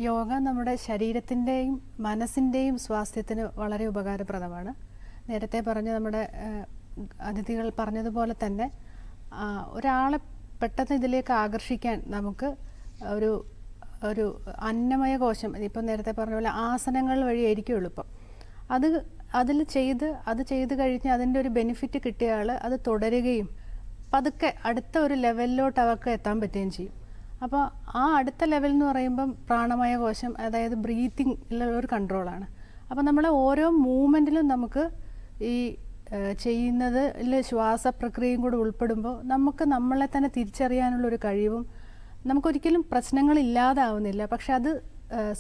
യോഗ നമ്മുടെ ശരീരത്തിൻ്റെയും മനസ്സിൻ്റെയും സ്വാസ്ഥ്യത്തിന് വളരെ ഉപകാരപ്രദമാണ്. നേരത്തെ പറഞ്ഞ നമ്മുടെ അതിഥികൾ പറഞ്ഞതുപോലെ തന്നെ ഒരാളെ പെട്ടെന്ന് ഇതിലേക്ക് ആകർഷിക്കാൻ നമുക്ക് ഒരു ഒരു അന്നമയ കോശം, ഇപ്പം നേരത്തെ പറഞ്ഞ പോലെ ആസനങ്ങൾ വഴിയായിരിക്കും എളുപ്പം. അത് ചെയ്ത് കഴിഞ്ഞ് അതിൻ്റെ ഒരു ബെനിഫിറ്റ് കിട്ടിയ ആൾ അത് തുടരുകയും പതുക്കെ അടുത്ത ഒരു ലെവലിലോട്ട് അവർക്ക് എത്താൻ പറ്റുകയും ചെയ്യും. അപ്പോൾ ആ അടുത്ത ലെവൽ എന്ന് പറയുമ്പം പ്രാണമയ കോശം, അതായത് ബ്രീത്തിങ് ഉള്ള ഒരു കൺട്രോളാണ്. അപ്പോൾ നമ്മളെ ഓരോ മൂവ്മെൻറ്റിലും നമുക്ക് ഈ ചെയ്യുന്നതിൽ ശ്വാസപ്രക്രിയയും കൂടെ ഉൾപ്പെടുമ്പോൾ നമുക്ക് നമ്മളെ തന്നെ തിരിച്ചറിയാനുള്ളൊരു കഴിവും, നമുക്കൊരിക്കലും പ്രശ്നങ്ങളില്ലാതാവുന്നില്ല, പക്ഷെ അത്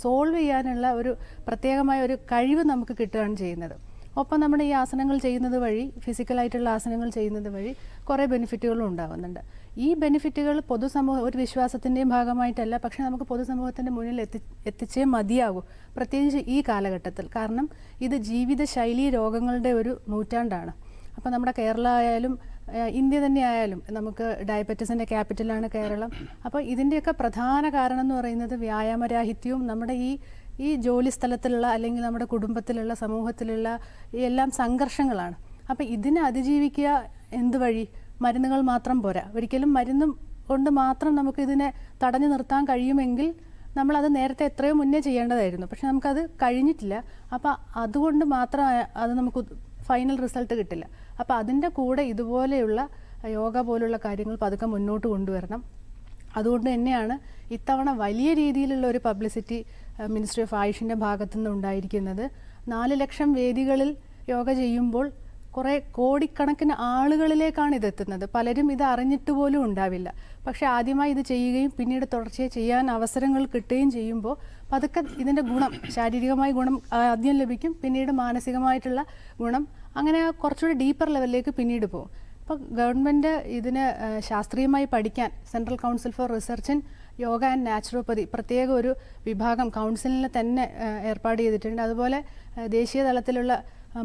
സോൾവ് ചെയ്യാനുള്ള ഒരു പ്രത്യേകമായ ഒരു കഴിവ് നമുക്ക് കിട്ടുകയാണ് ചെയ്യുന്നത്. ഒപ്പം നമ്മുടെ ഈ ആസനങ്ങൾ ചെയ്യുന്നത് വഴി, ഫിസിക്കലായിട്ടുള്ള ആസനങ്ങൾ ചെയ്യുന്നത് വഴി കുറേ ബെനിഫിറ്റുകളും ഉണ്ടാകുന്നുണ്ട്. ഈ ബെനിഫിറ്റുകൾ പൊതുസമൂഹം ഒരു വിശ്വാസത്തിൻ്റെയും ഭാഗമായിട്ടല്ല, പക്ഷെ നമുക്ക് പൊതുസമൂഹത്തിൻ്റെ മുന്നിൽ എത്തിച്ചേ മതിയാകൂ, പ്രത്യേകിച്ച് ഈ കാലഘട്ടത്തിൽ. കാരണം ഇത് ജീവിതശൈലി രോഗങ്ങളുടെ ഒരു നൂറ്റാണ്ടാണ്. അപ്പോൾ നമ്മുടെ കേരള ആയാലും ഇന്ത്യ തന്നെ ആയാലും നമുക്ക് ഡയബറ്റീസിൻ്റെ ക്യാപിറ്റലാണ് കേരളം. അപ്പോൾ ഇതിൻ്റെയൊക്കെ പ്രധാന കാരണം എന്ന് പറയുന്നത് വ്യായാമരാഹിത്യവും നമ്മുടെ ഈ ജോലി സ്ഥലത്തിലുള്ള അല്ലെങ്കിൽ നമ്മുടെ കുടുംബത്തിലുള്ള സമൂഹത്തിലുള്ള എല്ലാം സംഘർഷങ്ങളാണ്. അപ്പോൾ ഇതിനെ അതിജീവിക്കുക എന്തുവഴി? മരുന്നുകൾ മാത്രം പോരാ. ഒരിക്കലും മരുന്നും കൊണ്ട് മാത്രം നമുക്ക് ഇതിനെ തടഞ്ഞു നിർത്താൻ കഴിയുമെങ്കിൽ നമ്മളത് നേരത്തെ എത്രയോ മുന്നേ ചെയ്യേണ്ടതായിരുന്നു. പക്ഷെ നമുക്കത് കഴിഞ്ഞിട്ടില്ല. അപ്പോൾ അതുകൊണ്ട് മാത്രം അത് നമുക്ക് ഫൈനൽ റിസൾട്ട് കിട്ടില്ല. അപ്പോൾ അതിൻ്റെ കൂടെ ഇതുപോലെയുള്ള യോഗ പോലുള്ള കാര്യങ്ങൾ പതുക്കെ മുന്നോട്ട് കൊണ്ടുവരണം. അതുകൊണ്ട് തന്നെയാണ് ഇത്തവണ വലിയ രീതിയിലുള്ള ഒരു പബ്ലിസിറ്റി മിനിസ്ട്രി ഓഫ് ആയുഷിൻ്റെ ഭാഗത്തുനിന്ന് ഉണ്ടായിരിക്കുന്നത്. 4 ലക്ഷം വേദികളിൽ യോഗ ചെയ്യുമ്പോൾ കുറേ കോടിക്കണക്കിന് ആളുകളിലേക്കാണ് ഇതെത്തുന്നത്. പലരും ഇത് അറിഞ്ഞിട്ട് പോലും ഉണ്ടാവില്ല. പക്ഷേ ആദ്യമായി ഇത് ചെയ്യുകയും പിന്നീട് തുടർച്ചയായി ചെയ്യാൻ അവസരങ്ങൾ കിട്ടുകയും ചെയ്യുമ്പോൾ പതുക്കെ ഇതിൻ്റെ ഗുണം, ശാരീരികമായ ഗുണം ആദ്യം ലഭിക്കും, പിന്നീട് മാനസികമായിട്ടുള്ള ഗുണം, അങ്ങനെ കുറച്ചുകൂടി ഡീപ്പർ ലെവലിലേക്ക് പിന്നീട് പോകും. അപ്പോൾ ഗവൺമെൻറ് ഇതിന് ശാസ്ത്രീയമായി പഠിക്കാൻ central council for research in yoga and naturopathy പ്രത്യേക ഒരു വിഭാഗം കൗൺസിലിനെ തന്നെ ഏർപ്പാട് ചെയ്തിട്ടുണ്ട്. അതുപോലെ ദേശീയ തലത്തിലുള്ള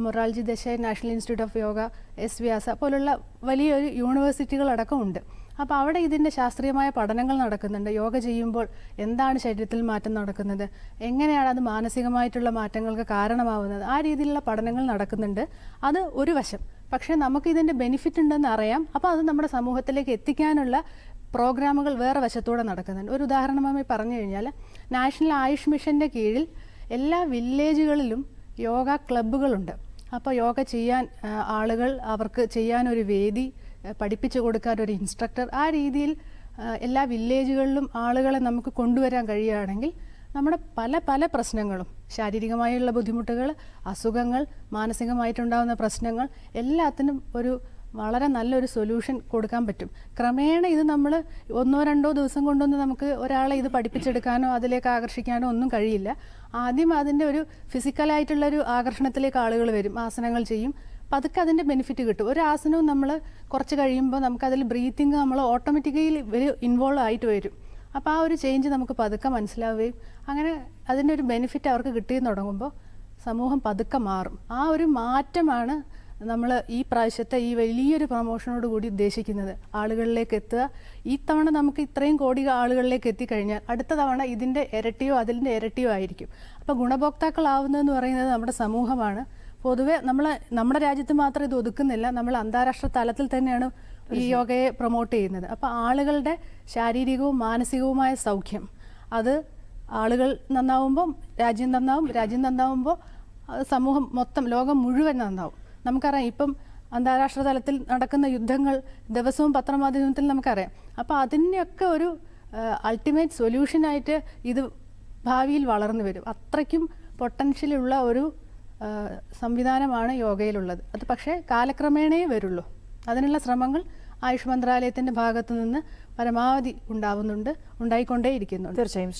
Morarji Desai National Institute of Yoga, S Vyasa പോലുള്ള വലിയൊരു യൂണിവേഴ്സിറ്റികളടക്കം ഉണ്ട്. അപ്പോൾ അവിടെ ഇതിൻ്റെ ശാസ്ത്രീയമായ പഠനങ്ങൾ നടക്കുന്നുണ്ട്. യോഗ ചെയ്യുമ്പോൾ എന്താണ് ശരീരത്തിൽ മാറ്റം നടക്കുന്നത്, എങ്ങനെയാണ് അത് മാനസികമായിട്ടുള്ള മാറ്റങ്ങൾക്ക് കാരണമാവുന്നത്, ആ രീതിയിലുള്ള പഠനങ്ങൾ നടക്കുന്നുണ്ട്. അത് ഒരു വശം. പക്ഷേ നമുക്ക് ഇതിൻ്റെ ബെനിഫിറ്റ് ഉണ്ടെന്ന് അറിയാം. അപ്പോൾ അത് നമ്മുടെ സമൂഹത്തിലേക്ക് എത്തിക്കാനുള്ള പ്രോഗ്രാമുകൾ വേറെ വശത്തൂടെ നടക്കുന്നുണ്ട്. ഒരു ഉദാഹരണമായി പറഞ്ഞു കഴിഞ്ഞാൽ, നാഷണൽ ആയുഷ് മിഷൻ്റെ കീഴിൽ എല്ലാ വില്ലേജുകളിലും യോഗ ക്ലബ്ബുകളുണ്ട്. അപ്പോൾ യോഗ ചെയ്യാൻ ആളുകൾ, അവർക്ക് ചെയ്യാനൊരു വേദി, പഠിപ്പിച്ചു കൊടുക്കാൻ ഒരു ഇൻസ്ട്രക്ടർ, ആ രീതിയിൽ എല്ലാ വില്ലേജുകളിലും ആളുകളെ നമുക്ക് കൊണ്ടുവരാൻ കഴിയുകയാണെങ്കിൽ നമ്മുടെ പല പ്രശ്നങ്ങളും, ശാരീരികമായുള്ള ബുദ്ധിമുട്ടുകൾ, അസുഖങ്ങൾ, മാനസികമായിട്ടുണ്ടാകുന്ന പ്രശ്നങ്ങൾ എല്ലാത്തിനും ഒരു വളരെ നല്ലൊരു സൊല്യൂഷൻ കൊടുക്കാൻ പറ്റും. ക്രമേണ ഇത് നമ്മൾ 1-2 ദിവസം കൊണ്ടൊന്നും നമുക്ക് ഒരാളെ ഇത് പഠിപ്പിച്ചെടുക്കാനോ അതിലേക്ക് ആകർഷിക്കാനോ ഒന്നും കഴിയില്ല. ആദ്യം അതിൻ്റെ ഒരു ഫിസിക്കലായിട്ടുള്ളൊരു ആകർഷണത്തിലേക്ക് ആളുകൾ വരും, ആസനങ്ങൾ ചെയ്യും, പതുക്കെ അതിൻ്റെ ബെനിഫിറ്റ് കിട്ടും. ഒരു ആസനവും നമ്മൾ കുറച്ച് കഴിയുമ്പോൾ നമുക്കതിൽ ബ്രീത്തിങ് നമ്മൾ ഓട്ടോമാറ്റിക്കലി ഇൻവോൾവ് ആയിട്ട് വരും. അപ്പോൾ ആ ഒരു ചേഞ്ച് നമുക്ക് പതുക്കെ മനസ്സിലാവുകയും അങ്ങനെ അതിൻ്റെ ഒരു ബെനിഫിറ്റ് അവർക്ക് കിട്ടുകയും തുടങ്ങുമ്പോൾ സമൂഹം പതുക്കെ മാറും. ആ ഒരു മാറ്റമാണ് നമ്മൾ ഈ പ്രാവശ്യത്തെ ഈ വലിയൊരു പ്രൊമോഷനോട് കൂടി ഉദ്ദേശിക്കുന്നത്. ആളുകളിലേക്ക് എത്തുക. ഈ തവണ നമുക്ക് ഇത്രയും കോടി ആളുകളിലേക്ക് എത്തിക്കഴിഞ്ഞാൽ അടുത്ത തവണ ഇതിൻ്റെ ഇരട്ടിയോ അതിൻ്റെ ഇരട്ടിയോ ആയിരിക്കും. അപ്പോൾ ഗുണഭോക്താക്കളാവുന്നതെന്ന് പറയുന്നത് നമ്മുടെ സമൂഹമാണ്. പൊതുവെ നമ്മുടെ രാജ്യത്ത് മാത്രം ഇത് ഒതുക്കുന്നില്ല, നമ്മൾ അന്താരാഷ്ട്ര തലത്തിൽ തന്നെയാണ് ഈ യോഗയെ പ്രൊമോട്ട് ചെയ്യുന്നത്. അപ്പോൾ ആളുകളുടെ ശാരീരികവും മാനസികവുമായ സൗഖ്യം, അത് ആളുകൾ നന്നാവുമ്പം രാജ്യം നന്നാവും, രാജ്യം നന്നാവുമ്പോൾ സമൂഹം മൊത്തം, ലോകം മുഴുവൻ നന്നാവും. നമുക്കറിയാം, ഇപ്പം അന്താരാഷ്ട്ര തലത്തിൽ നടക്കുന്ന യുദ്ധങ്ങൾ ദിവസവും പത്രമാധ്യമത്തിൽ നമുക്കറിയാം. അപ്പോൾ അതിൻ്റെയൊക്കെ ഒരു അൾട്ടിമേറ്റ് സൊല്യൂഷനായിട്ട് ഇത് ഭാവിയിൽ വളർന്നു വരും. അത്രയ്ക്കും പൊട്ടൻഷ്യലുള്ള ഒരു സംവിധാനമാണ് യോഗയിലുള്ളത്. അത് പക്ഷേ കാലക്രമേണയേ വരുള്ളൂ. അതിനുള്ള ശ്രമങ്ങൾ ആയുഷ് മന്ത്രാലയത്തിൻ്റെ ഭാഗത്തു നിന്ന് പരമാവധി ഉണ്ടായിക്കൊണ്ടേയിരിക്കുന്നുണ്ട്. തീർച്ചയായും.